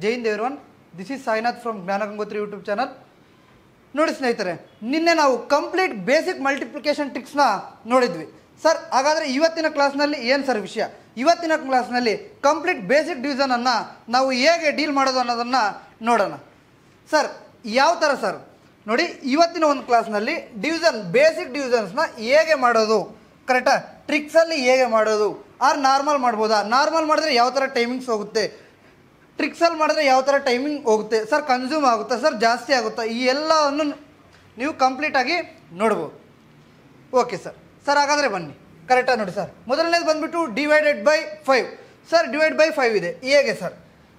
Jai Hind everyone, this is Sainath from ಜ್ಞಾನ Gangotri YouTube channel. ನೋಡಿ ಸ್ನೇಹಿತರೆ, ನಿನ್ನೆ ನಾವು ಕಂಪ್ಲೀಟ್ ಬೇಸಿಕ್ ಮಲ್ಟಿಪ್ಲಿಕೇಶನ್ ಟ್ರಿಕ್ಸ್ನ ನೋಡಿದ್ವಿ ಸರ್. ಹಾಗಾದರೆ ಇವತ್ತಿನ ಕ್ಲಾಸ್ನಲ್ಲಿ ಏನು ಸರ್ ವಿಷಯ? ಇವತ್ತಿನ ಕ್ಲಾಸ್ನಲ್ಲಿ ಕಂಪ್ಲೀಟ್ ಬೇಸಿಕ್ ಡಿವಿಷನನ್ನು ನಾವು ಹೇಗೆ ಡೀಲ್ ಮಾಡೋದು ಅನ್ನೋದನ್ನು ನೋಡೋಣ ಸರ್. ಯಾವ ಥರ ಸರ್ ನೋಡಿ, ಇವತ್ತಿನ ಒಂದು ಕ್ಲಾಸ್ನಲ್ಲಿ ಬೇಸಿಕ್ ಡಿವಿಷನ್ಸ್ನ ಹೇಗೆ ಮಾಡೋದು, ಕರೆಕ್ಟಾ? ಟ್ರಿಕ್ಸಲ್ಲಿ ಹೇಗೆ ಮಾಡೋದು, ಆರ್ ನಾರ್ಮಲ್ ಮಾಡ್ಬೋದಾ? ನಾರ್ಮಲ್ ಮಾಡಿದ್ರೆ ಯಾವ ಥರ ಟೈಮಿಂಗ್ಸ್ ಹೋಗುತ್ತೆ, ಟ್ರಿಕ್ಸಲ್ಲಿ ಮಾಡಿದ್ರೆ ಯಾವ ಥರ ಟೈಮಿಂಗ್ ಹೋಗುತ್ತೆ ಸರ್, ಕನ್ಸ್ಯೂಮ್ ಆಗುತ್ತಾ ಸರ್, ಜಾಸ್ತಿ ಆಗುತ್ತಾ, ಈ ಎಲ್ಲವನ್ನು ನೀವು ಕಂಪ್ಲೀಟಾಗಿ ನೋಡ್ಬೋದು. Okay sir. ಹಾಗಾದರೆ ಬನ್ನಿ, ಕರೆಕ್ಟಾಗಿ ನೋಡಿ ಸರ್. ಮೊದಲನೇದು ಬಂದುಬಿಟ್ಟು divided by 5 sir. Divide by 5 ಇದೆ. ಹೇಗೆ ಸರ್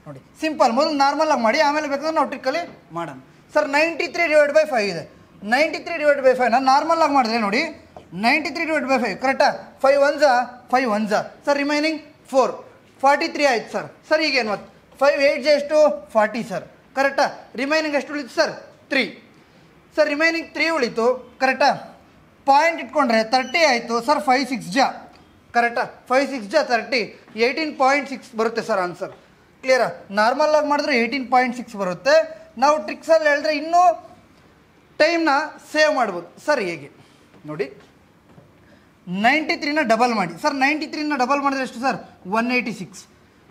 ನೋಡಿ, ಸಿಂಪಲ್. ಮೊದಲು ನಾರ್ಮಲಾಗಿ ಮಾಡಿ, ಆಮೇಲೆ ಬೇಕಾದ್ರೆ ನಾವು ಟ್ರಿಕ್ಕಲ್ಲಿ ಮಾಡೋಣ ಸರ್. 93 ಡಿವೈಡ್ ಬೈ 5 ಇದೆ. 93 ಡಿವೈಡ್ ಬೈ 5 ನಾನು ನಾರ್ಮಲಾಗಿ ಮಾಡಿದ್ರೆ ನೋಡಿ, 93 ಡಿವೈಡ್ ಬೈ 5 ಕರೆಕ್ಟಾ? 5 1 ಸರ್, ರಿಮೈನಿಂಗ್ 4 43 ಆಯ್ತು ಸರ್. ಸರ್ ಈಗೇನು ಮತ್ತು 5 8 ಎಷ್ಟು 40 ಸರ್, ಕರೆಕ್ಟಾ? ರಿಮೈನಿಂಗ್ ಎಷ್ಟು ಉಳಿತು ಸರ್? 3 ಸರ್. ರಿಮೈನಿಂಗ್ 3 ಉಳಿತು, ಕರೆಕ್ಟಾ? ಪಾಯಿಂಟ್ ಇಟ್ಕೊಂಡ್ರೆ 30 ಆಯಿತು ಸರ್. 5 6 ಕರೆಕ್ಟಾ? 5 6 30 18.6 ಬರುತ್ತೆ ಸರ್ ಆನ್ಸರ್. ಕ್ಲಿಯರಾ? ನಾರ್ಮಲಾಗಿ ಮಾಡಿದ್ರೆ 18.6 ಬರುತ್ತೆ. ನಾವು ಟ್ರಿಕ್ಸಲ್ಲಿ ಹೇಳಿದ್ರೆ ಇನ್ನೂ ಟೈಮ್ನ ಸೇವ್ ಮಾಡ್ಬೋದು ಸರ್. ಹೇಗೆ ನೋಡಿ, 93ನ ಡಬಲ್ ಮಾಡಿ ಸರ್. 93ನ ಡಬಲ್ ಮಾಡಿದ್ರೆ ಎಷ್ಟು ಸರ್? 186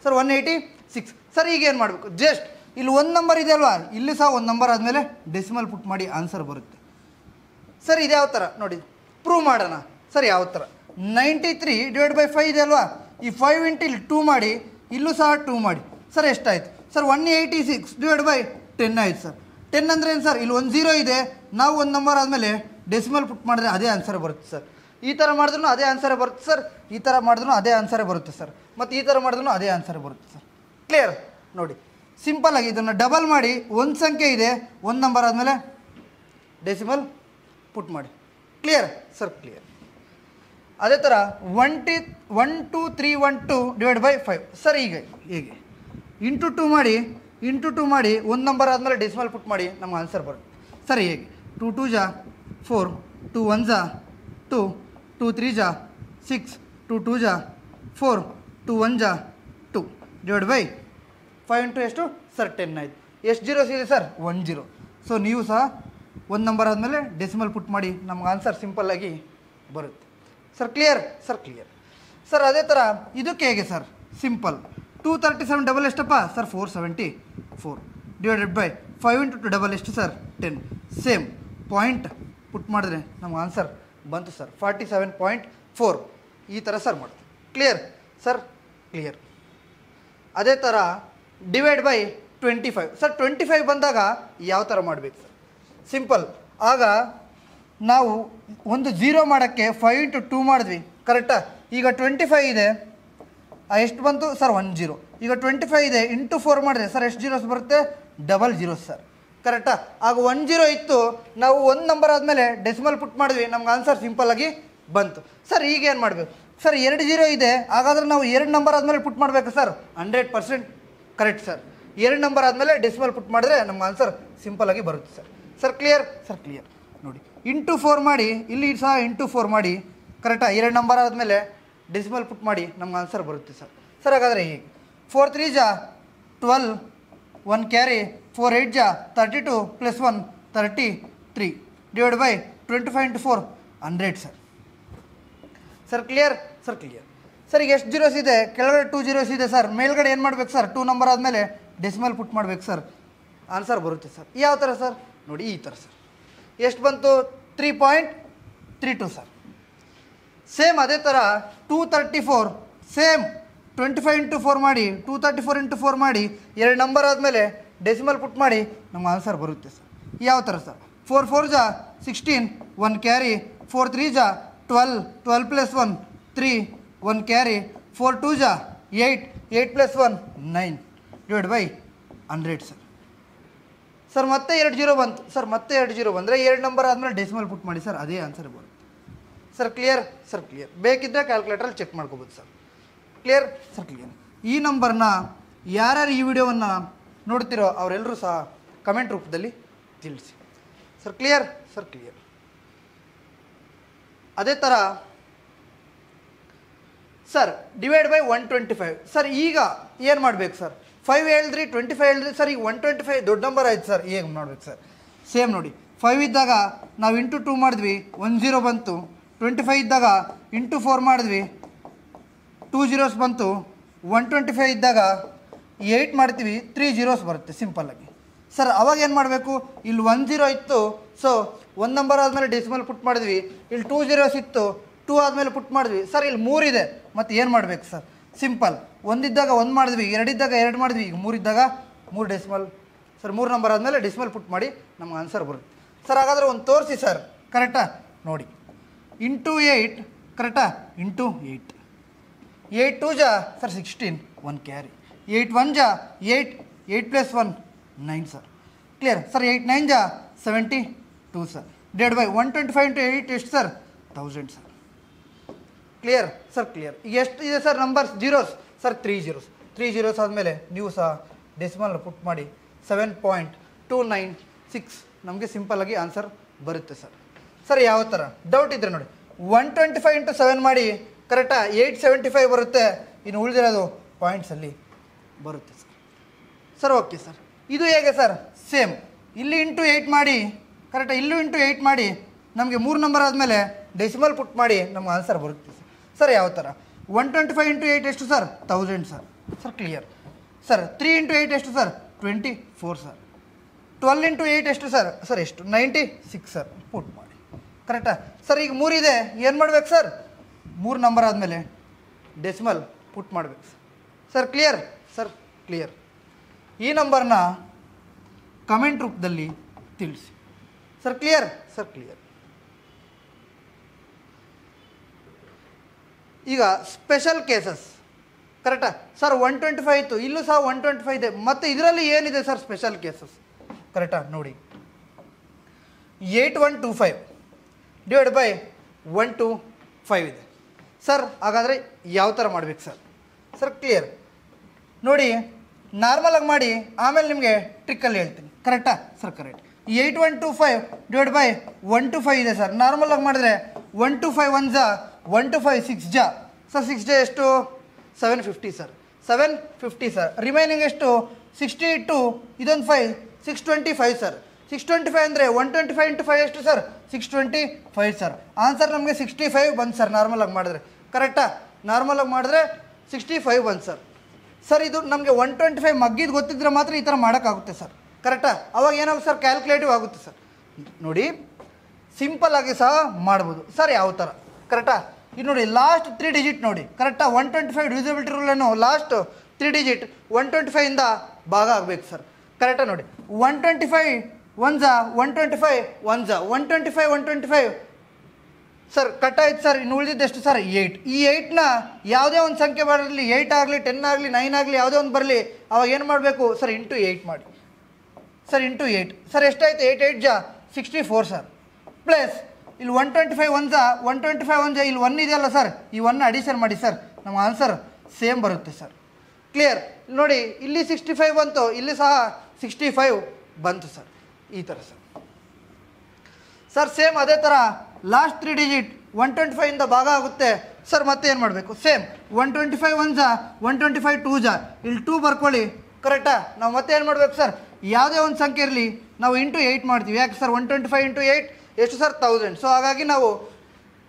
ಸರ್. 186 ಸರ್. ಈಗ ಏನು ಮಾಡಬೇಕು? ಜಸ್ಟ್ ಇಲ್ಲಿ ಒಂದು ನಂಬರ್ ಇದೆ ಅಲ್ವಾ, ಇಲ್ಲಿ ಸಹ ಒಂದು ನಂಬರ್ ಆದಮೇಲೆ ಡೆಸಿಮಲ್ ಪುಟ್ ಮಾಡಿ ಆನ್ಸರ್ ಬರುತ್ತೆ ಸರ್. ಇದು ಯಾವ ಥರ ನೋಡಿ ಪ್ರೂವ್ ಮಾಡೋಣ ಸರ್. ಯಾವ ಥರ? 93 ಡಿವೈಡ್ ಬೈ 5 ಇದೆ ಅಲ್ವಾ, ಈ 5 ಇಂಟು ಇಲ್ಲಿ 2 ಮಾಡಿ, ಇಲ್ಲೂ ಸಹ 2 ಮಾಡಿ ಸರ್. ಎಷ್ಟಾಯಿತು ಸರ್? 186 ಡಿವೈಡ್ ಬೈ 10 ಆಯಿತು ಸರ್. 10 ಅಂದರೆ ಏನು ಸರ್? ಇಲ್ಲಿ ಒಂದು 0 ಇದೆ, ನಾವು ಒಂದು ನಂಬರ್ ಆದಮೇಲೆ ಡೆಸಿಮಲ್ ಪುಟ್ ಮಾಡಿದ್ರೆ ಅದೇ ಆನ್ಸರ್ ಬರುತ್ತೆ ಸರ್. ಈ ಥರ ಮಾಡಿದ್ರೂ ಅದೇ ಆನ್ಸರೇ ಬರುತ್ತೆ ಸರ್. ಈ ಥರ ಮಾಡಿದ್ರೂ ಅದೇ ಆನ್ಸರೇ ಬರುತ್ತೆ ಸರ್. ಮತ್ತು ಈ ಥರ ಮಾಡಿದ್ರೂ ಅದೇ ಆನ್ಸರೇ ಬರುತ್ತೆ ಸರ್. ಕ್ಲಿಯರ್? ನೋಡಿ ಸಿಂಪಲ್ಲಾಗಿ ಇದನ್ನು ಡಬಲ್ ಮಾಡಿ, ಒಂದು ಸಂಖ್ಯೆ ಇದೆ, ಒಂದು ನಂಬರ್ ಆದಮೇಲೆ ಡೆಸಿಮಲ್ ಪುಟ್ ಮಾಡಿ. Clear sir? ಕ್ಲಿಯರ್. ಅದೇ ಥರ 1 2 3 1 2 ಡಿವೈಡ್ ಬೈ 5 ಸರ್. ಈಗ ಹೇಗೆ? ಇಂಟು 2 ಮಾಡಿ ಒಂದು ನಂಬರ್ ಆದಮೇಲೆ ಡೆಸಿಮಲ್ ಪುಟ್ ಮಾಡಿ, ನಮ್ಗೆ ಆನ್ಸರ್ ಬರುತ್ತೆ ಸರ್. ಹೇಗೆ? 2 2 4 2 1 2 2 3 6 2 2 4 2 1 2 ಡಿವೈಡ್ ಬೈ 5 ಇಂಟು ಎಷ್ಟು ಸರ್? 10 ಆಯಿತು. ಎಷ್ಟು ಜೀರೋಸ್ ಇದೆ ಸರ್? 1 0. ಸೊ ನೀವು ಸಹ ಒಂದು ನಂಬರ್ ಆದಮೇಲೆ ಡೆಸಿಮಲ್ ಪುಟ್ ಮಾಡಿ, ನಮ್ಗೆ ಆನ್ಸರ್ ಸಿಂಪಲ್ಲಾಗಿ ಬರುತ್ತೆ sir. Clear sir? Clear sir. ಅದೇ ಥರ ಇದಕ್ಕೆ ಹೇಗೆ ಸರ್? ಸಿಂಪಲ್. 237 ಡಬಲ್ ಎಷ್ಟಪ್ಪ sir? 474 divided by 5 into 2 double ಎಷ್ಟು ಸರ್? 10. ಸೇಮ್ ಪಾಯಿಂಟ್ ಪುಟ್ ಮಾಡಿದ್ರೆ ನಮ್ಗೆ ಆನ್ಸರ್ ಬಂತು ಸರ್. 47.4 ಈ ಥರ ಸರ್ ಮಾಡೋದು. Clear sir? ಕ್ಲಿಯರ್. ಅದೇ ಥರ ಡಿವೈಡ್ ಬೈ 25 ಸರ್. 25 ಬಂದಾಗ ಯಾವ ಥರ ಮಾಡಬೇಕು ಸರ್? ಸಿಂಪಲ್. ಆಗ ನಾವು ಒಂದು 0 ಮಾಡೋಕ್ಕೆ 5 ಇಂಟು 2 ಮಾಡಿದ್ವಿ, ಕರೆಕ್ಟಾ? ಈಗ 25 ಇದೆ, ಎಷ್ಟು ಬಂತು ಸರ್? 1 0. ಈಗ 25 ಇದೆ, ಇಂಟು 4 ಮಾಡಿದ್ರೆ ಸರ್ ಎಷ್ಟು ಜೀರೋಸ್ ಬರುತ್ತೆ? ಡಬಲ್ ಜೀರೋಸ್ ಸರ್, ಕರೆಕ್ಟಾ? ಆಗ 1 0 ಇತ್ತು, ನಾವು ಒಂದು ನಂಬರ್ ಆದಮೇಲೆ ಡೆಸಿಮಲ್ ಪುಟ್ ಮಾಡಿದ್ವಿ, ನಮ್ಗೆ ಆನ್ಸರ್ ಸಿಂಪಲ್ಲಾಗಿ ಬಂತು ಸರ್. ಈಗ ಏನು ಮಾಡಬೇಕು ಸರ್? 2 0 ಇದೆ, ಹಾಗಾದರೆ ನಾವು 2 ನಂಬರ್ ಆದಮೇಲೆ ಪುಟ್ ಮಾಡಬೇಕು ಸರ್. 100% correct sir. 2 ನಂಬರ್ ಆದಮೇಲೆ ಡೆಸಿಮಲ್ ಪುಟ್ ಮಾಡಿದ್ರೆ ನಮ್ಗೆ ಆನ್ಸರ್ ಸಿಂಪಲ್ಲಾಗಿ ಬರುತ್ತೆ sir. Sir clear sir? Clear. ನೋಡಿ ಇಂಟು 4 ಮಾಡಿ, ಇಲ್ಲಿ ಸಹ ಇಂಟು 4 ಮಾಡಿ, ಕರೆಕ್ಟಾ? 2 ನಂಬರ್ ಆದಮೇಲೆ ಡೆಸಿಮಲ್ ಪುಟ್ ಮಾಡಿ, ನಮ್ಗೆ ಆನ್ಸರ್ ಬರುತ್ತೆ ಸರ್. ಸರ್ ಹಾಗಾದರೆ ಹೀಗೆ 4 3 12 1 carry 4 8 32 + 1 33 divide by 25 into 4 100 sir. Sir clear sir? Clear sir. ಈಗ ಎಷ್ಟು ಜೀರೋಸ್ ಇದೆ? ಕೆಳಗಡೆ 2 ಜೀರೋಸ್ ಇದೆ ಸರ್. ಮೇಲ್ಗಡೆ ಏನು ಮಾಡಬೇಕು ಸರ್? 2 ನಂಬರ್ ಆದಮೇಲೆ ಡೆಸಿಮಲ್ ಪುಟ್ ಮಾಡಬೇಕು ಸರ್. ಆನ್ಸರ್ ಬರುತ್ತೆ ಸರ್. ಯಾವ ಥರ ಸರ್? ನೋಡಿ ಈ ಥರ ಸರ್. ಎಷ್ಟು ಬಂತು? 3.32 ಸರ್. ಸೇಮ್ ಅದೇ ಥರ 234 ಸೇಮ್ 25 ಇಂಟು 4 ಮಾಡಿ, 234 ಇಂಟು 4 ಮಾಡಿ, 2 ನಂಬರ್ ಆದಮೇಲೆ ಡೆಸಿಮಲ್ ಪುಟ್ ಮಾಡಿ, ನಮ್ಮ ಆನ್ಸರ್ ಬರುತ್ತೆ ಸರ್. ಯಾವ ಥರ sir? 4 4 16 1 carry 4 3 12 12 + 1 3 1 carry 4 2 8 8 + 1 9 divide by 100 sir. Sir ಮತ್ತೆ 2 0 ಬಂತು ಸರ್. ಮತ್ತೆ 2 0 ಬಂದರೆ 2 ನಂಬರ್ ಆದಮೇಲೆ ಡೆಸಿಮಲ್ ಪುಟ್ ಮಾಡಿ ಸರ್, ಅದೇ ಆನ್ಸರ್ ಬರುತ್ತೆ ಸರ್. Clear sir? ಕ್ಲಿಯರ್. ಬೇಕಿದ್ದರೆ ಕ್ಯಾಲ್ಕುಲೇಟ್ರಲ್ಲಿ ಚೆಕ್ ಮಾಡ್ಕೋಬೋದು ಸರ್. Clear sir? ಕ್ಲಿಯರ್. ಈ ನಂಬರ್ನ ಯಾರ್ಯಾರು ಈ ವಿಡಿಯೋವನ್ನು ನೋಡ್ತಿರೋ ಅವರೆಲ್ಲರೂ ಸಹ ಕಮೆಂಟ್ ರೂಪದಲ್ಲಿ ತಿಳಿಸಿ ಸರ್. Clear sir? ಕ್ಲಿಯರ್. ಅದೇ ಥರ ಸರ್ ಡಿವೈಡ್ ಬೈ 125 ಸರ್. ಈಗ ಏನು ಮಾಡಬೇಕು ಸರ್? 5 ಹೇಳಿದ್ರಿ 25 ಹೇಳಿದ್ರಿ ಸರ್. ಈಗ 125 ದೊಡ್ಡ ನಂಬರ್ ಆಯ್ತು ಸರ್. ಹೇಗೆ ಮಾಡ್ಬೇಕು ಸರ್? ಸೇಮ್ ನೋಡಿ, 5 ಇದ್ದಾಗ ನಾವು ಇಂಟು 2 ಮಾಡಿದ್ವಿ 10 ಬಂತು. 25 ಇದ್ದಾಗ ಇಂಟು 4 ಮಾಡಿದ್ವಿ 2 zeros ಬಂತು. 125 ಇದ್ದಾಗ 8 ಮಾಡ್ತೀವಿ 3 zeros ಬರುತ್ತೆ ಸಿಂಪಲ್ಲಾಗಿ ಸರ್. ಅವಾಗ ಏನು ಮಾಡಬೇಕು? ಇಲ್ಲಿ 10 ಇತ್ತು, ಸೊ ಒಂದು ನಂಬರ್ ಆದಮೇಲೆ ಡೆಸಿಮಲ್ ಪುಟ್ ಮಾಡಿದ್ವಿ. ಇಲ್ಲಿ 2 zeros ಇತ್ತು, 2 ಆದಮೇಲೆ ಪುಟ್ ಮಾಡಿದ್ವಿ ಸರ್. ಇಲ್ಲಿ 3 ಇದೆ, ಮತ್ತು ಏನು ಮಾಡಬೇಕು ಸರ್? ಸಿಂಪಲ್, 1 ಇದ್ದಾಗ 1 ಮಾಡಿದ್ವಿ, 2 ಇದ್ದಾಗ 2 ಮಾಡಿದ್ವಿ, ಈಗ 3 ಇದ್ದಾಗ 3 ಡೆಸಿಮಲ್ ಸರ್. 3 ನಂಬರ್ ಆದಮೇಲೆ ಡೆಸಿಮಲ್ ಪುಟ್ ಮಾಡಿ ನಮ್ಗೆ ಆನ್ಸರ್ ಬರುತ್ತೆ ಸರ್. ಹಾಗಾದರೆ ಒಂದು ತೋರಿಸಿ ಸರ್, ಕರೆಕ್ಟಾ? ನೋಡಿ, ಇಂಟು 8 ಕರೆಕ್ಟಾ? ಇಂಟು 8, 8 2 ಜಾ ಸರ್ 16, 1 ಕ್ಯಾರಿ. 8 1 ಜಾ 8, 8 + 1 9 ಸರ್. Clear sir? 8 9 ಜಾ 72 ಸರ್. ಡಿವೈಡ್ ಬೈ 125 ಇಂಟು 8 ಎಷ್ಟು sir? 1000 sir. Clear sir? Clear. ಈಗ ಎಷ್ಟು ಇದೆ sir numbers? Zeros sir. 3 zeros. 3 zeros ಆದಮೇಲೆ ನೀವು ಸಹ ಡೆಸಿಮಲ್ ಪುಟ್ ಮಾಡಿ 7.296 ನಮಗೆ ಸಿಂಪಲ್ಲಾಗಿ ಆನ್ಸರ್ ಬರುತ್ತೆ ಸರ್. ಸರ್ ಯಾವ ಥರ ಡೌಟ್ ಇದ್ದರೆ ನೋಡಿ, 125 ಇಂಟು 7 ಮಾಡಿ ಕರೆಕ್ಟಾ? 875 ಬರುತ್ತೆ. ಇನ್ನು ಉಳಿದಿರೋದು ಪಾಯಿಂಟ್ಸಲ್ಲಿ ಬರುತ್ತೆ ಸರ್. Sir okay sir. ಇದು ಹೇಗೆ ಸರ್? ಸೇಮ್, ಇಲ್ಲಿ ಇಂಟು 8 ಮಾಡಿ ಕರೆಕ್ಟಾ? ಇಲ್ಲೂ ಇಂಟು 8 ಮಾಡಿ ನಮಗೆ 3 ನಂಬರ್ ಆದಮೇಲೆ ಡೆಸಿಮಲ್ ಪುಟ್ ಮಾಡಿ ನಮ್ಗೆ ಆನ್ಸರ್ ಬರುತ್ತೆ ಸರ್. ಸರ್ ಯಾವ ಥರ? 125 ಇಂಟು 8 ಎಷ್ಟು sir? 1000 sir. Sir clear sir. 3 into 8 ಎಷ್ಟು ಸರ್? 24 ಸರ್. 12 ಇಂಟು 8 ಎಷ್ಟು ಸರ್? ಸರ್ ಎಷ್ಟು? 96 ಸರ್. ಪುಟ್ ಮಾಡಿ ಕರೆಕ್ಟಾ ಸರ್? ಈಗ 3 ಇದೆ, ಏನು ಮಾಡ್ಬೇಕು ಸರ್? 3 ನಂಬರ್ ಆದಮೇಲೆ ಡೆಸಿಮಲ್ ಪುಟ್ ಮಾಡಬೇಕು sir. Sir clear sir? Clear. ಈ ನಂಬರ್ನ ಕಮೆಂಟ್ ರೂಪದಲ್ಲಿ ತಿಳಿಸಿ ಸರ್. Clear sir? ಕ್ಲಿಯರ್. ಈಗ ಸ್ಪೆಷಲ್ ಕೇಸಸ್ ಕರೆಕ್ಟಾ ಸರ್? 125 ಇತ್ತು, ಇಲ್ಲೂ ಸಹ 125 ಇದೆ, ಮತ್ತು ಇದರಲ್ಲಿ ಏನಿದೆ ಸರ್ ಸ್ಪೆಷಲ್ ಕೇಸಸ್? ಕರೆಕ್ಟಾ ನೋಡಿ, 8125 ಡಿವೈಡ್ ಬೈ 125 ಇದೆ ಸರ್. ಹಾಗಾದರೆ ಯಾವ ಥರ ಮಾಡಬೇಕು ಸರ್? ಸರ್ ಕ್ಲಿಯರ್ ನೋಡಿ, ನಾರ್ಮಲಾಗಿ ಮಾಡಿ, ಆಮೇಲೆ ನಿಮಗೆ ಟ್ರಿಕ್ಕಲ್ಲಿ ಹೇಳ್ತೀನಿ. ಕರೆಕ್ಟಾ ಸರ್? ಕರೆಕ್ಟ್. 8125 ಡಿವೈಡ್ ಬೈ 125 ಇದೆ ಸರ್. ನಾರ್ಮಲಾಗಿ ಮಾಡಿದ್ರೆ 125 1 ಜಾ 125 6 ಜಾ ಸರ್. 6 ಜಾ ಎಷ್ಟು? 750 ಸರ್. 750 ಸರ್. ರಿಮೈನಿಂಗ್ ಎಷ್ಟು? 62, ಇದೊಂದು 5, 625 ಸರ್. 625 ಅಂದರೆ 125 ಇಂಟು 5 ಎಷ್ಟು ಸರ್? 625 ಸರ್. ಆನ್ಸರ್ ನಮಗೆ 65 ಬಂತು ಸರ್ ನಾರ್ಮಲಾಗಿ ಮಾಡಿದ್ರೆ. ಕರೆಕ್ಟಾ? ನಾರ್ಮಲಾಗಿ ಮಾಡಿದ್ರೆ 65 ಬಂತು ಸರ್. ಸರ್ ಇದು ನಮಗೆ 125 ಮಗ್ಗಿದ್ದು ಗೊತ್ತಿದ್ರೆ ಮಾತ್ರ ಈ ಥರ ಮಾಡೋಕ್ಕಾಗುತ್ತೆ ಸರ್. ಕರೆಕ್ಟಾ? ಅವಾಗ ಏನಾಗುತ್ತೆ ಸರ್? ಕ್ಯಾಲ್ಕುಲೇಟಿವ್ ಆಗುತ್ತೆ ಸರ್. ನೋಡಿ, ಸಿಂಪಲ್ಲಾಗಿ ಸಹ ಮಾಡ್ಬೋದು ಸರ್. ಯಾವ ಥರ? ಕರೆಕ್ಟಾ? ಇದು ನೋಡಿ, ಲಾಸ್ಟ್ 3 ಡಿಜಿಟ್ ನೋಡಿ. ಕರೆಕ್ಟಾ? 125 ಡಿವಿಸಿಬಿಲಿಟಿ ರೂಲನ್ನು ಲಾಸ್ಟ್ 3 ಡಿಜಿಟ್ 125 ಇಂದ ಭಾಗ ಆಗಬೇಕು ಸರ್. ಕರೆಕ್ಟಾ? ನೋಡಿ, 125 1 ಜಾ 125 1 ಜಾ 125 125 ಸರ್ ಕಟ್ ಆಯ್ತು ಸರ್. ಇನ್ನು ಉಳಿದಿದ್ದೆಷ್ಟು ಸರ್? 8. ಈ 8ನ ಯಾವುದೇ ಒಂದು ಸಂಖ್ಯೆ ಬರಲಿ, 8 ಆಗಲಿ 10 ಆಗಲಿ 9 ಆಗಲಿ ಯಾವುದೇ ಒಂದು ಬರಲಿ, ಅವಾಗ ಏನು ಮಾಡಬೇಕು ಸರ್? ಇಂಟು 8 ಮಾಡಿ ಸರ್. ಇಂಟು 8 ಸರ್ ಎಷ್ಟಾಯಿತು? 8 8 ಜಾ 64 ಸರ್. ಪ್ಲಸ್ ಇಲ್ಲಿ 125 1 ಜಾ 125 1 ಜಾ ಇಲ್ಲಿ 1 ಇದೆಯಲ್ಲ ಸರ್, ಈ 1ನ ಅಡಿಷನ್ ಮಾಡಿ ಸರ್. ನಮ್ಮ ಆನ್ಸರ್ ಸೇಮ್ ಬರುತ್ತೆ ಸರ್. ಕ್ಲಿಯರ್ ನೋಡಿ, ಇಲ್ಲಿ 65 ಬಂತು, ಇಲ್ಲಿ ಸಹ 65 ಬಂತು ಸರ್. ಈ ಥರ ಸರ್. ಸರ್ ಸೇಮ್ ಅದೇ ಥರ ಲಾಸ್ಟ್ 3 ಡಿಜಿಟ್ 125 ಇಂದ ಭಾಗ ಆಗುತ್ತೆ ಸರ್. ಮತ್ತೆ ಏನು ಮಾಡಬೇಕು? ಸೇಮ್ 125 1 ಜಾ 125 2 ಜಾ ಇಲ್ಲಿ 2 ಬರ್ಕೊಳ್ಳಿ. ಕರೆಕ್ಟಾ? ನಾವು ಮತ್ತೆ ಏನು ಮಾಡಬೇಕು ಸರ್? ಯಾವುದೇ ಒಂದು ಸಂಖ್ಯೆ ಇರಲಿ, ನಾವು ಇಂಟು 8 ಮಾಡ್ತೀವಿ. ಯಾಕೆ ಸರ್? 125 ಇಂಟು 8 ಎಷ್ಟು ಸರ್? 1000. ಸೊ ಹಾಗಾಗಿ ನಾವು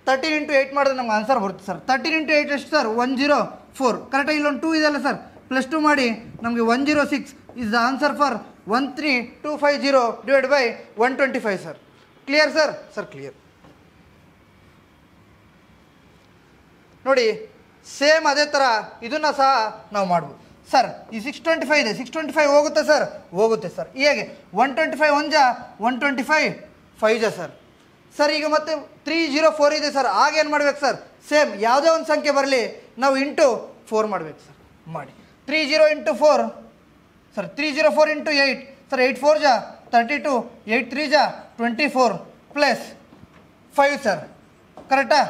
13 ಇಂಟು 8 ಮಾಡಿದ್ರೆ ನಮ್ಗೆ ಆನ್ಸರ್ ಬರುತ್ತೆ ಸರ್. 13 ಇಂಟು 8 ಎಷ್ಟು ಸರ್? 104. ಕರೆಕ್ಟಾಗಿ ಇಲ್ಲೊಂದು 2 ಇದೆಯಲ್ಲ ಸರ್, +2 ಮಾಡಿ ನಮಗೆ 106 is the answer for 13250 divide by 125 sir. Clear sir? Sir clear. ನೋಡಿ, ಸೇಮ್ ಅದೇ ಥರ ಇದನ್ನು ಸಹ ನಾವು ಮಾಡ್ಬೋದು ಸರ್. ಈ 625 ಇದೆ, 625 ಹೋಗುತ್ತೆ ಸರ್? ಹೋಗುತ್ತೆ ಸರ್. ಹೇಗೆ? 125 1 ಜಾ 125 5 ಜಾ ಸರ್. ಸರ್ ಈಗ ಮತ್ತೆ 304 ಇದೆ ಸರ್. ಆಗೇನು ಮಾಡ್ಬೇಕು ಸರ್? ಸೇಮ್ ಯಾವುದೇ ಒಂದು ಸಂಖ್ಯೆ ಬರಲಿ, ನಾವು ಇಂಟು 4 ಮಾಡಬೇಕು ಸರ್. ಮಾಡಿ 30 ಇಂಟು 4 ಸರ್. 304 into 8 sir. 8 4 ಜಾ 32, 8 3 ಜಾ 24 ಪ್ಲಸ್ 5 ಸರ್. ಕರೆಕ್ಟಾ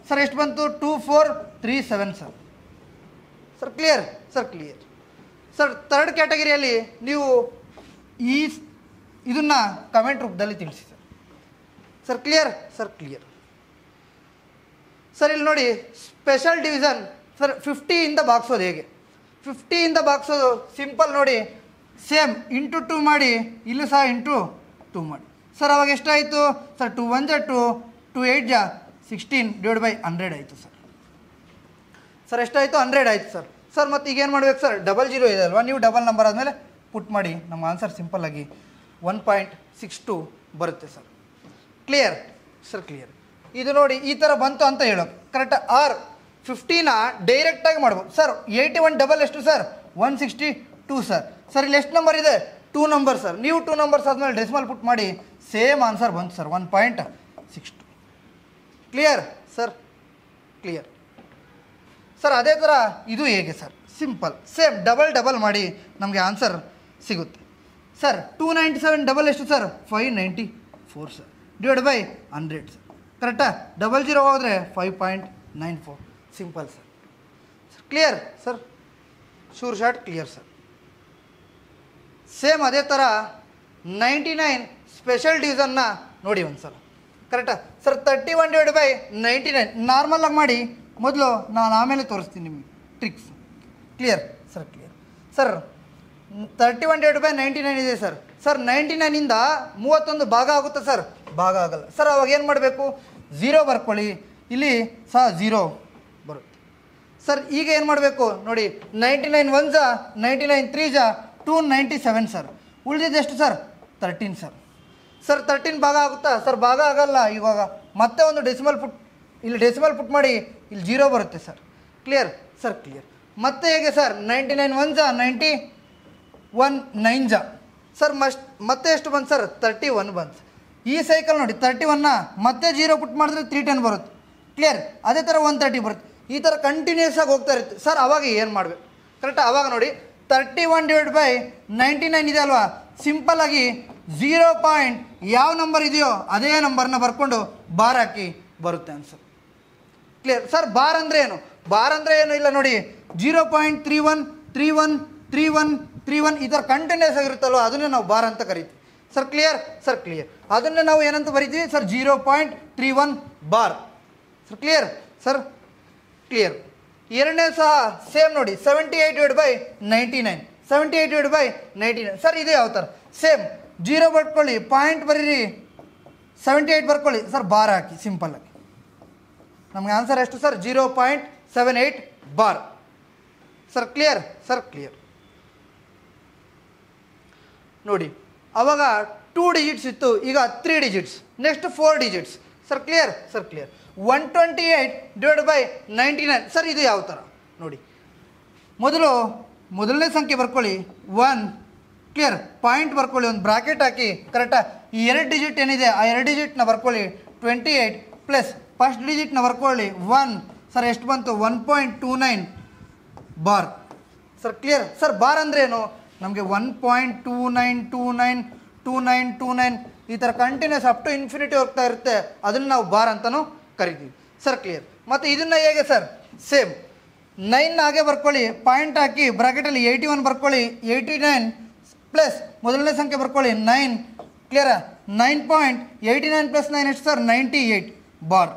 ಸರ್? ಎಷ್ಟು ಬಂತು? 2437 sir. Sir clear sir? Clear sir. Third ಕ್ಯಾಟಗರಿಯಲ್ಲಿ ನೀವು ಇದನ್ನು ಕಮೆಂಟ್ ರೂಪದಲ್ಲಿ ತಿಳಿಸಿ sir. Sir clear sir? Clear sir. ಇಲ್ಲಿ ನೋಡಿ, ಸ್ಪೆಷಲ್ ಡಿವಿಷನ್ ಸರ್ 50 ಇಂದ ಭಾಗಿಸೋದು ಹೇಗೆ 50ಇಂದ ಭಾಗಿಸೋದು ಸಿಂಪಲ್ ನೋಡಿ, ಸೇಮ್ ಇಂಟು 2 ಮಾಡಿ, ಇಲ್ಲೂ ಸಹ ಇಂಟು 2 ಮಾಡಿ. ಸರ್ ಅವಾಗ ಎಷ್ಟಾಯಿತು ಸರ್? 2 1 ಜಾ 2, 2 8 ಜಾ 16 /100 ಆಯಿತು ಸರ್. ಸರ್ ಎಷ್ಟಾಯಿತು? 100 ಆಯಿತು ಸರ್. ಸರ್ ಮತ್ತು ಈಗ ಏನು ಮಾಡಬೇಕು ಸರ್? 00 ಇದೆ ಅಲ್ವಾ, ನೀವು ಡಬಲ್ ನಂಬರ್ ಆದಮೇಲೆ ಪುಟ್ ಮಾಡಿ, ನಮ್ಮ ಆನ್ಸರ್ ಸಿಂಪಲ್ಲಾಗಿ 1.62 ಬರುತ್ತೆ ಸರ್. Clear sir? ಕ್ಲಿಯರ್. ಇದು ನೋಡಿ ಈ ಥರ ಬಂತು ಅಂತ ಹೇಳೋದು ಕರೆಕ್ಟ್. ಆರ್ 50ನ ಡೈರೆಕ್ಟಾಗಿ ಮಾಡ್ಬೋದು ಸರ್. 81 ಡಬಲ್ ಎಷ್ಟು ಸರ್? 162 ಸರ್. ಸರ್ ಇಲ್ಲಿ ಎಷ್ಟು ನಂಬರ್ ಇದೆ? 2 ನಂಬರ್ ಸರ್. ನೀವು 2 ನಂಬರ್ಸ್ ಆದಮೇಲೆ ಡೆಸಿಮಲ್ ಪುಟ್ ಮಾಡಿ, ಸೇಮ್ ಆನ್ಸರ್ ಬಂತು sir, 1.62. Clear sir? Clear sir. ಅದೇ ಥರ ಇದು ಹೇಗೆ ಸರ್? ಸಿಂಪಲ್, ಸೇಮ್ ಡಬಲ್ ಮಾಡಿ ನಮಗೆ ಆನ್ಸರ್ ಸಿಗುತ್ತೆ ಸರ್. 297 ಡಬಲ್ ಎಷ್ಟು ಸರ್? 594 sir, /100 sir. ಕರೆಕ್ಟಾ? 00 ಹೋದರೆ 5.94. Simple sir. Clear sir? Sure short clear sir. Same ಅದೇ ಥರ 99 ಸ್ಪೆಷಲ್ ಡಿವಿಷನ್ನ ನೋಡಿ ಒಂದು ಸಲ. ಕರೆಕ್ಟಾ ಸರ್? 31/99 ನಾರ್ಮಲಾಗಿ ಮಾಡಿ ಮೊದಲು, ನಾನು ಆಮೇಲೆ ತೋರಿಸ್ತೀನಿ ನಿಮಗೆ tricks. Clear sir? Clear sir. 31/99 ಇದೆ ಸರ್. ಸರ್ 99ಇಂದ 31 ಭಾಗ ಆಗುತ್ತೆ ಸರ್? ಭಾಗ ಆಗಲ್ಲ ಸರ್. ಅವಾಗ ಏನು ಮಾಡಬೇಕು? 0 ಬರ್ಕೊಳ್ಳಿ, ಇಲ್ಲಿ ಸಹ 0 ಬರುತ್ತೆ ಸರ್. ಈಗ ಏನು ಮಾಡಬೇಕು ನೋಡಿ, 99 1 ಜಾ 99 3 ಜಾ 297 ಸರ್. ಉಳಿದಿದ್ದೆಷ್ಟು ಸರ್? 13 ಸರ್. ಸರ್ 13 ಭಾಗ ಆಗುತ್ತಾ ಸರ್? ಭಾಗ ಆಗಲ್ಲ. ಇವಾಗ ಮತ್ತೆ ಒಂದು ಡೆಸಿಮಲ್ ಪುಟ್, ಇಲ್ಲಿ ಡೆಸಿಮಲ್ ಪುಟ್ ಮಾಡಿ, ಇಲ್ಲಿ 0 ಬರುತ್ತೆ ಸರ್. Clear sir? ಕ್ಲಿಯರ್. ಮತ್ತೆ ಹೇಗೆ ಸರ್? 99 1 ಜಾ 91 9 ಜಾ ಸರ್. ಮತ್ತೆ ಎಷ್ಟು ಬಂತು ಸರ್? 31 ಬಂತು. ಈ ಸೈಕಲ್ ನೋಡಿ, 31ನ ಮತ್ತೆ 0 ಪುಟ್ ಮಾಡಿದ್ರೆ 310 ಬರುತ್ತೆ. ಕ್ಲಿಯರ್? ಅದೇ ಥರ 130 ಬರುತ್ತೆ. ಈ ಥರ ಕಂಟಿನ್ಯೂಸ್ ಆಗಿ ಹೋಗ್ತಾ ಇರುತ್ತೆ ಸರ್. ಅವಾಗ ಏನು ಮಾಡಬೇಕು? ಕರೆಕ್ಟಾ? ಅವಾಗ ನೋಡಿ 31/99 ಇದೆ ಅಲ್ವಾ, ಸಿಂಪಲ್ಲಾಗಿ 0 ಪಾಯಿಂಟ್ ಯಾವ ನಂಬರ್ ಇದೆಯೋ ಅದೇ ನಂಬರ್ನ ಬರ್ಕೊಂಡು ಬಾರ್ ಹಾಕಿ ಬರುತ್ತೆ ಆನ್ಸರ್. Clear sir? ಬಾರ್ ಅಂದರೆ ಏನು? ಬಾರ್ ಅಂದರೆ ಏನು ಇಲ್ಲ ನೋಡಿ, 0.31 31 31 31 ಈ ಥರ ಕಂಟಿನ್ಯೂಸ್ ಆಗಿರುತ್ತಲ್ವ, ಅದನ್ನೇ ನಾವು ಬಾರ್ ಅಂತ ಕರಿತೀವಿ ಸರ್. Clear sir? ಕ್ಲಿಯರ್. ಅದನ್ನೇ ನಾವು ಏನಂತ ಬರಿತೀವಿ sir? 0.31 bar sir. Clear sir? Clear. ಎರಡನೇ ಸಹ ಸೇಮ್ ನೋಡಿ, 78/99 78/99 ಸರ್. ಇದು ಯಾವ ಥರ? ಸೇಮ್ 0 ಬರ್ಕೊಳ್ಳಿ, ಪಾಯಿಂಟ್ ಬರೀರಿ, 78 ಬರ್ಕೊಳ್ಳಿ ಸರ್, ಬಾರ್ ಹಾಕಿ ಸಿಂಪಲ್ಲಾಗಿ. ನಮಗೆ ಆನ್ಸರ್ ಎಷ್ಟು sir? 0.78 bar sir. Clear sir? Clear ನೋಡಿ. ಆವಾಗ 2 ಡಿಜಿಟ್ಸ್ ಇತ್ತು, ಈಗ 3 digits, next 4 digits sir. Clear sir? Clear. 128/99 sir. ಇದು ಯಾವ ಥರ ನೋಡಿ, ಮೊದಲನೇ ಸಂಖ್ಯೆ ಬರ್ಕೊಳ್ಳಿ 1. ಕ್ಲಿಯರ್? ಪಾಯಿಂಟ್ ಬರ್ಕೊಳ್ಳಿ, ಒಂದು ಬ್ರಾಕೆಟ್ ಹಾಕಿ. ಕರೆಕ್ಟಾ? ಈ 2 ಡಿಜಿಟ್ ಏನಿದೆ ಆ 2 ಡಿಜಿಟ್ನ ಬರ್ಕೊಳ್ಳಿ, 28 ಪ್ಲಸ್ ಫಸ್ಟ್ ಡಿಜಿಟ್ನ ಬರ್ಕೊಳ್ಳಿ 1 ಸರ್. ಎಷ್ಟು ಬಂತು? 1.29 bar sir. Clear sir? Bar ಅಂದರೆ ಏನು? ನಮಗೆ 1.29292929 ಈ ಥರ ಕಂಟಿನ್ಯೂಸ್ ಅಪ್ ಟು ಇನ್ಫಿನಿಟಿ ಹೋಗ್ತಾ ಇರುತ್ತೆ, ಅದನ್ನು ನಾವು ಬಾರ್ ಅಂತಲೂ ಕರಿತೀವಿ ಸರ್. ಕ್ಲಿಯರ್. ಮತ್ತು ಇದನ್ನು ಹೇಗೆ ಸರ್? ಸೇಮ್ 9 ಹಾಗೆ ಬರ್ಕೊಳ್ಳಿ, ಪಾಯಿಂಟ್ ಹಾಕಿ ಬ್ರಾಕೆಟಲ್ಲಿ 81 ಬರ್ಕೊಳ್ಳಿ, 89 ಪ್ಲಸ್ ಮೊದಲನೇ ಸಂಖ್ಯೆ ಬರ್ಕೊಳ್ಳಿ 9. ಕ್ಲಿಯರಾ? 9.89 ಪ್ಲಸ್ 9 ಎಷ್ಟು sir? 98 bar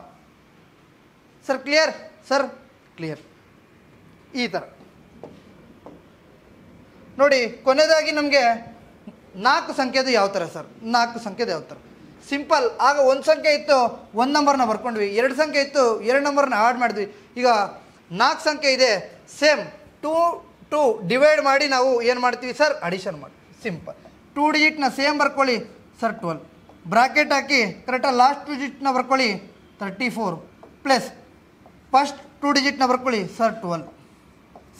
sir. Clear sir? Clear. ಈ ಥರ ನೋಡಿ. ಕೊನೆಯದಾಗಿ ನಮಗೆ 4 ಸಂಖ್ಯೆದು ಯಾವ ಥರ ಸರ್? 4 ಸಂಖ್ಯೆದು ಯಾವ ಥರ? ಸಿಂಪಲ್. ಆಗ 1 ಸಂಖ್ಯೆ ಇತ್ತು, 1 ನಂಬರ್ನ ಬರ್ಕೊಂಡ್ವಿ. 2 ಸಂಖ್ಯೆ ಇತ್ತು, 2 ನಂಬರ್ನ ಆ್ಯಡ್ ಮಾಡಿದ್ವಿ. ಈಗ 4 ಸಂಖ್ಯೆ ಇದೆ, ಸೇಮ್ 2 ಡಿವೈಡ್ ಮಾಡಿ ನಾವು ಏನು ಮಾಡ್ತೀವಿ ಸರ್? ಅಡಿಷನ್ ಮಾಡ್ತೀವಿ. ಸಿಂಪಲ್. 2 ಡಿಜಿಟ್ನ ಸೇಮ್ ಬರ್ಕೊಳ್ಳಿ ಸರ್, 12 ಬ್ರಾಕೆಟ್ ಹಾಕಿ. ಕರೆಕ್ಟಾಗಿ ಲಾಸ್ಟ್ 2 ಡಿಜಿಟ್ನ ಬರ್ಕೊಳ್ಳಿ 34 ಪ್ಲಸ್ ಫಸ್ಟ್ 2 ಡಿಜಿಟ್ನ ಬರ್ಕೊಳ್ಳಿ ಸರ್ 12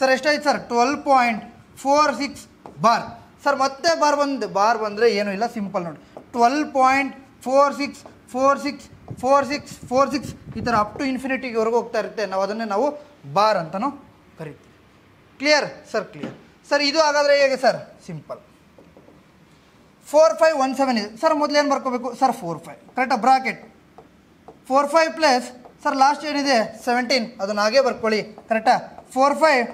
ಸರ್. ಎಷ್ಟಾಯ್ತು ಸರ್? 12.46 bar sir. ಮತ್ತೆ ಬಾರ್ ಬಂದರೆ ಏನೂ ಇಲ್ಲ, ಸಿಂಪಲ್ ನೋಡಿ, 12.46464646 ಈ ಥರ ಅಪ್ ಟು ಇನ್ಫಿನಿಟಿವರೆಗೂ ಹೋಗ್ತಾ ಇರುತ್ತೆ. ಅದನ್ನೇ ನಾವು ಬಾರ್ ಅಂತಲೂ ಕರಿತೀವಿ. Clear sir? Clear sir. ಇದು ಹಾಗಾದರೆ ಹೇಗೆ ಸರ್? ಸಿಂಪಲ್. 4517 ಇದೆ ಸರ್. ಮೊದಲೇನು ಬರ್ಕೋಬೇಕು ಸರ್? 45 ಕರೆಕ್ಟಾ? ಬ್ರಾಕೆಟ್ 45 ಪ್ಲಸ್ ಸರ್ ಲಾಸ್ಟ್ ಏನಿದೆ 17, ಅದನ್ನು ಹಾಗೆ ಬರ್ಕೊಳ್ಳಿ. ಕರೆಕ್ಟಾ? 45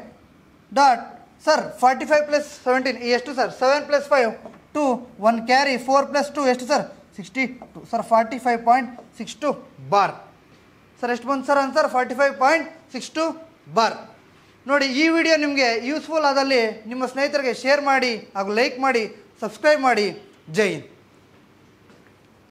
ಡಾಟ್ ಸರ್ 45 ಪ್ಲಸ್ 17 ಎಷ್ಟು ಸರ್? 7 ಪ್ಲಸ್ 5 2, 1 ಕ್ಯಾರಿ, 4 ಪ್ಲಸ್ 2 ಎಷ್ಟು ಸರ್? 62 ಸರ್. 45.62 bar sir. ಎಷ್ಟು ಬಂತು ಸರ್ ಆನ್ಸರ್? 45.62 ಬಾರ್ ನೋಡಿ ಈ ವಿಡಿಯೋ ನಿಮಗೆ ಯೂಸ್ಫುಲ್ ಆದಲ್ಲಿ ನಿಮ್ಮ ಸ್ನೇಹಿತರಿಗೆ ಶೇರ್ ಮಾಡಿ ಹಾಗೂ ಲೈಕ್ ಮಾಡಿ ಸಬ್ಸ್ಕ್ರೈಬ್ ಮಾಡಿ. ಜೈ ಹಿಂದ್.